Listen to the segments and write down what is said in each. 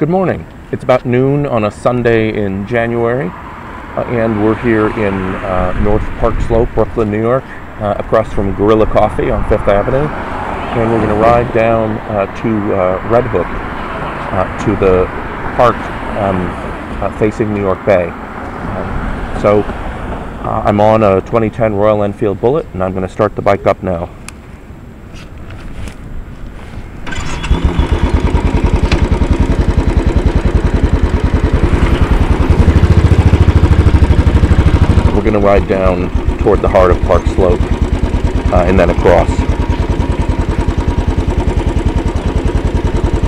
Good morning. It's about noon on a Sunday in January, and we're here in North Park Slope, Brooklyn, New York, across from Gorilla Coffee on 5th Avenue. And we're going to ride down to Red Hook, to the park facing New York Bay. So I'm on a 2010 Royal Enfield Bullet, and I'm going to start the bike up now. We're going to ride down toward the heart of Park Slope and then across.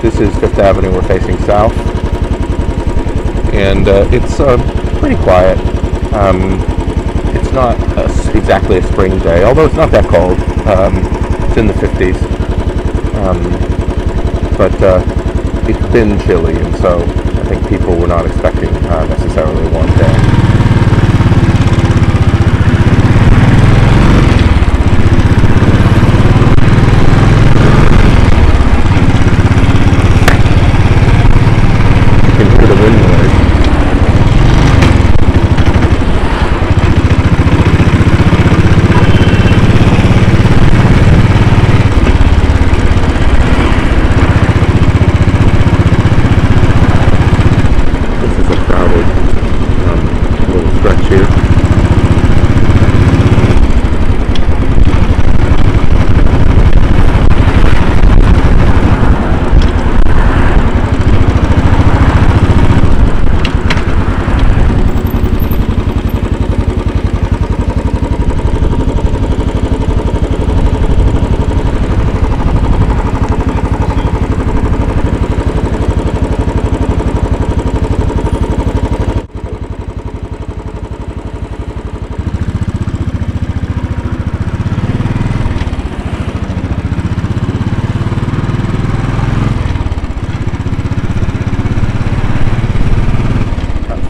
This is 5th Avenue. We're facing south, and it's pretty quiet. It's not exactly a spring day, although it's not that cold. It's in the 50s, but it's been chilly, and so I think people were not expecting necessarily a warm day.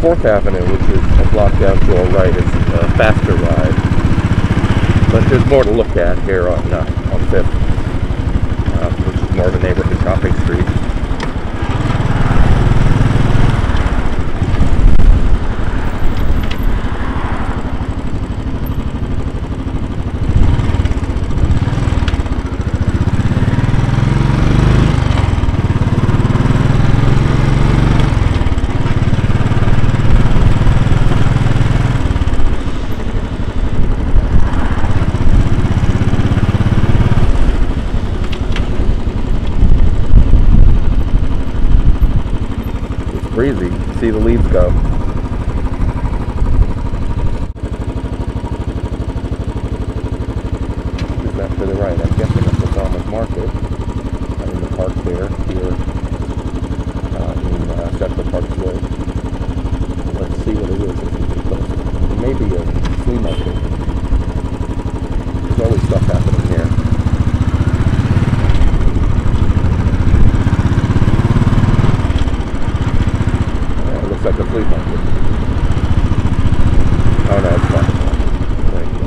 Fourth Avenue, which is a block down to our right, is a faster ride, but there's more to look at here on 5th, which is more of a neighborhood shopping street. Breezy. See the leaves go. Who's that to the right? I'm guessing that's the farmer's market. I'm in the park there, here in Central Park Slope. Let's see what it is if we get closer. It may be a flea market. There's always stuff happening here. Like a flea market. Oh no, it's fine. There you go.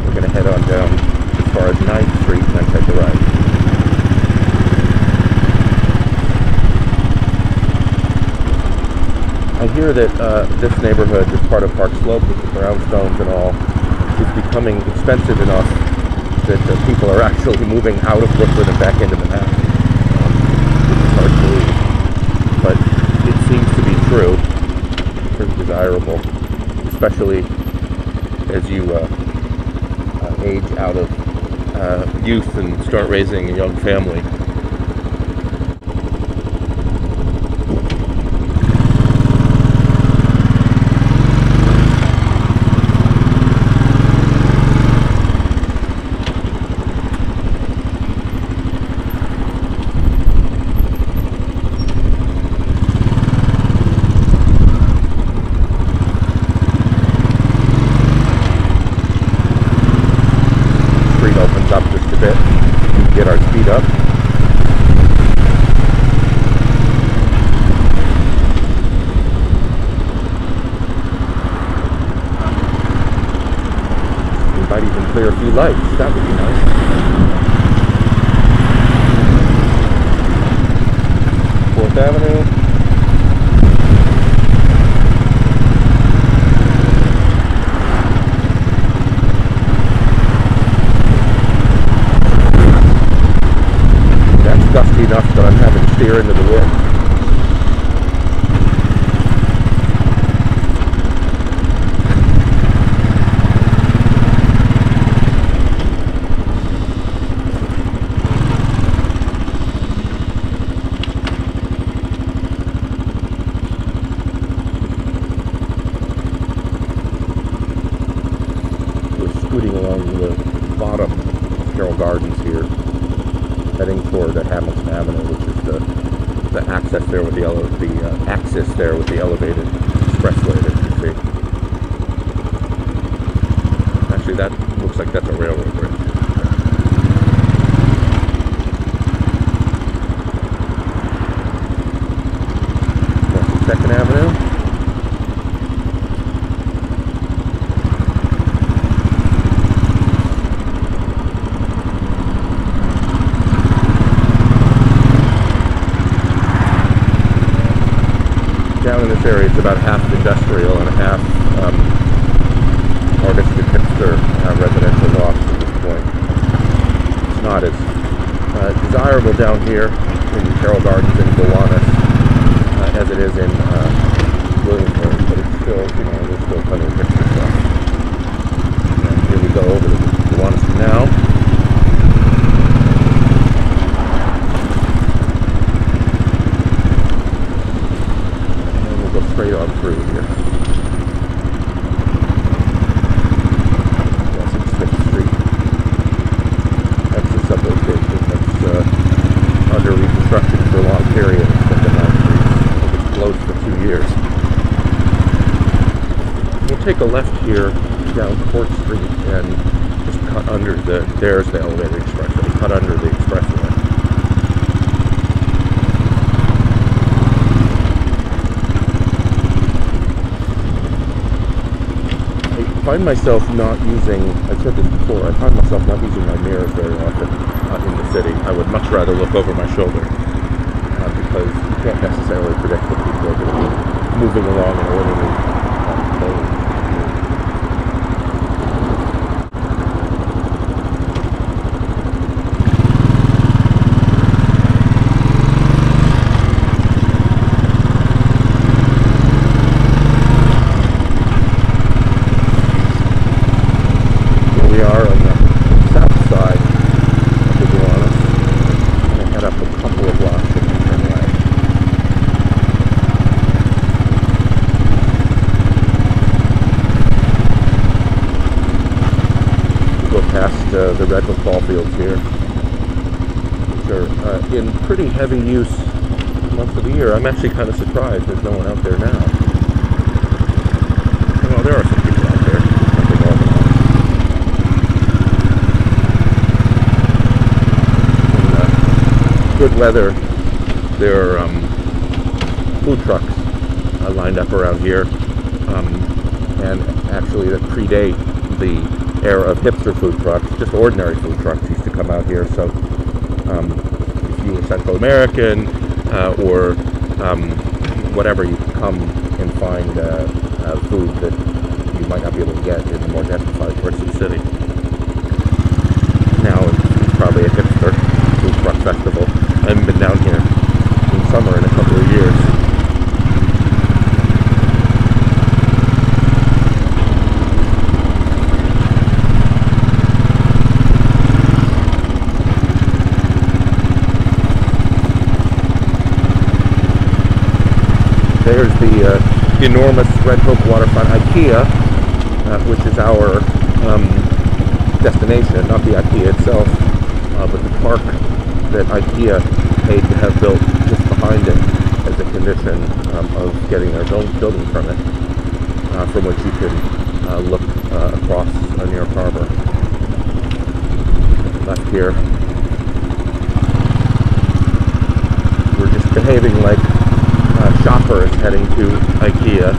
We're going to head on down as far as 9th Street and then take a right. I hear that this neighborhood, this part of Park Slope with the brownstones and all, is becoming expensive enough that people are actually moving out of Brooklyn and back into Manhattan, which is hard to believe, but it seems to be true. It's pretty desirable, especially as you age out of youth and start raising a young family. Opens up just a bit, we can get our speed up. Might even clear a few lights. That would be nice. Fourth Avenue. That's gusty enough that I'm having to steer into the wind. Scooting along the bottom of Carroll Gardens here, heading toward Hamilton Avenue, which is the access there with the axis there with the elevated expressway that you see. Actually, that looks like that's a railroad bridge. That's Second Avenue. Down in this area, it's about half industrial and half artistic hipster residential lots at this point. It's not as desirable down here in Carroll Gardens and Gowanus as it is in Williamsburg, but it's still, there's still plenty of hipster stuff. And here we go over to Gowanus now. Straight on through here. That's 6th Street. That's the subway station that's under reconstruction for a long period. It's been the 9th Street. It's closed for 2 years. We'll take a left here down 4th Street and just cut under there's the elevated expressway. Cut under the expressway. I find myself not using, I've said this before, I find myself not using my mirrors very often in the city. I would much rather look over my shoulder because you can't necessarily predict what people are going to be moving along in orderly mode. We are on the south side of the Gowanus. I'm going to head up a couple of blocks and then turn right. We go past the redwood ball fields here, which are in pretty heavy use month of the year. I'm actually kind of surprised there's no one out there now. Well, there are some people out there. Good weather, there are food trucks lined up around here, and actually that predate the era of hipster food trucks. Just ordinary food trucks used to come out here, so if you were Central American or whatever, you come and find food that you might not be able to get in the more gentrified parts of the city. Now it's probably a hipster food truck festival. I haven't been down here in summer in a couple of years. There's the enormous Red Hook waterfront IKEA, which is our destination, not the IKEA itself, but the park that IKEA paid to have built just behind it as a condition of getting their building permit, from which you can look across New York Harbor. Left here, we're just behaving like shoppers heading to IKEA.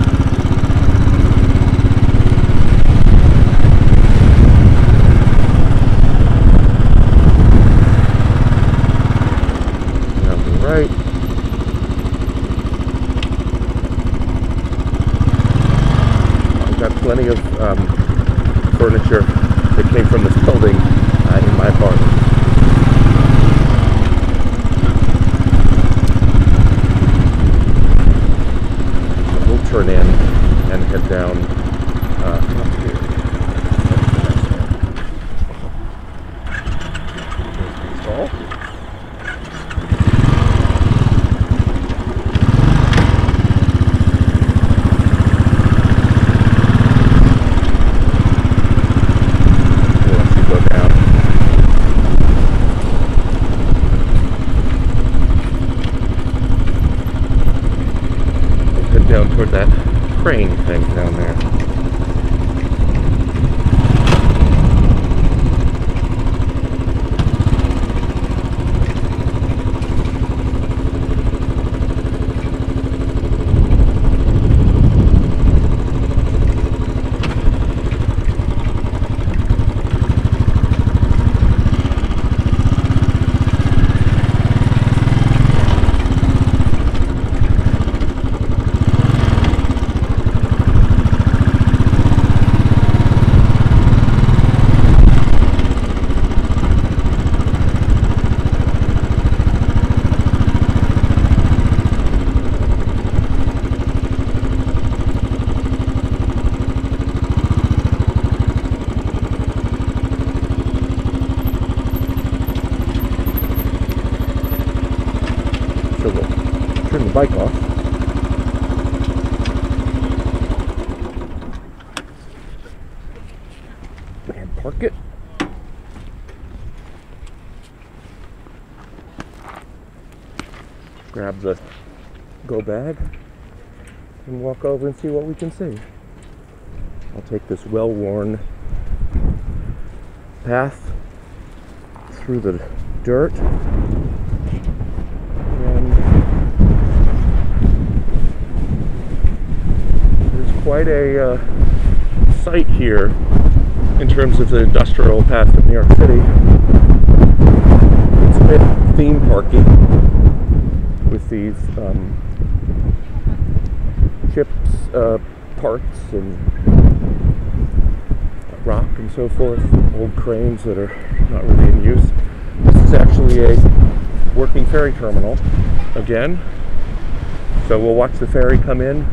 furniture that came from this building in my apartment. So we'll turn in and head down up here. There's the down toward that crane thing down there. So we'll turn the bike off. And park it. Grab the go bag and walk over and see what we can see. I'll take this well-worn path through the dirt. Quite a site here in terms of the industrial past of New York City. It's a bit theme parky with these chips parts and rock and so forth, old cranes that are not really in use. This is actually a working ferry terminal again. So we'll watch the ferry come in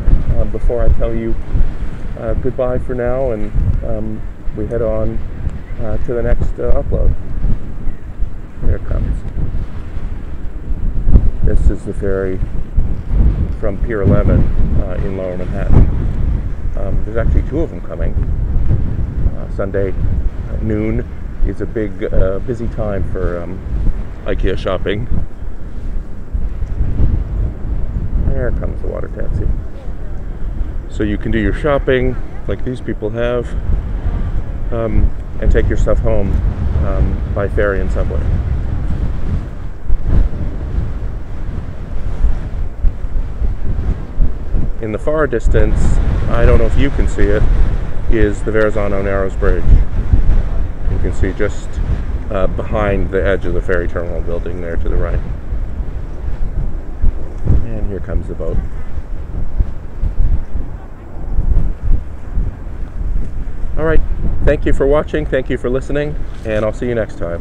before I tell you goodbye for now, and we head on to the next upload. Here it comes. This is the ferry from Pier 11 in Lower Manhattan. There's actually two of them coming. Sunday at noon is a big, busy time for IKEA shopping. There comes the water taxi. So you can do your shopping like these people have, and take your stuff home by ferry and subway. In the far distance, I don't know if you can see it, is the Verrazano Narrows Bridge. You can see just behind the edge of the ferry terminal building there to the right. And here comes the boat. All right, thank you for watching, thank you for listening, and I'll see you next time.